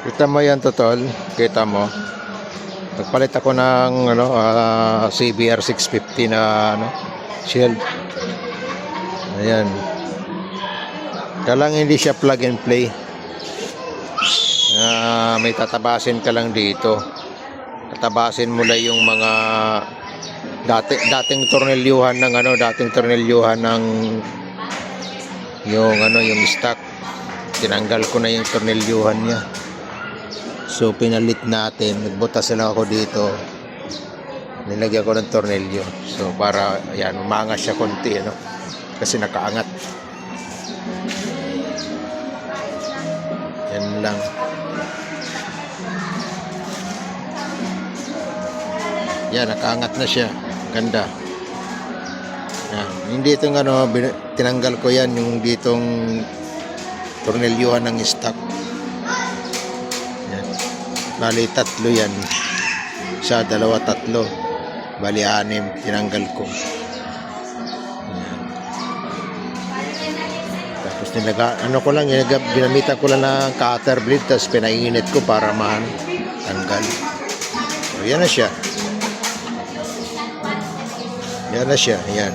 Kita mo yan, totol. Kita mo. Nagpalit ako ng CBR 650 na shield. Ayan. Kalang hindi siya plug and play. May tatabasin ka lang dito. Tatabasin mo lang yung mga dating tornilyuhan ng yung stock. Tinanggal ko na yung tornilyuhan niya. So pinalit natin, nagbutas lang ako dito. Nilagyan ko ng tornilyo. So para ayan, umangas siya konti, kasi nakaangat. Yan lang. Yan, nakaangat na siya. Ganda. Yan. Hindi itong tinanggal ko yan, yung ditong tornilyuhan ng stock. Yan. Bali, 3 yan. Isa, 2, 3. Bali, 6. Tinanggal ko. Yan. Tapos ginamita ko lang ng cutter blade, tapos pinainit ko para tanggal. So, yan na siya. Yan na siya. Yan.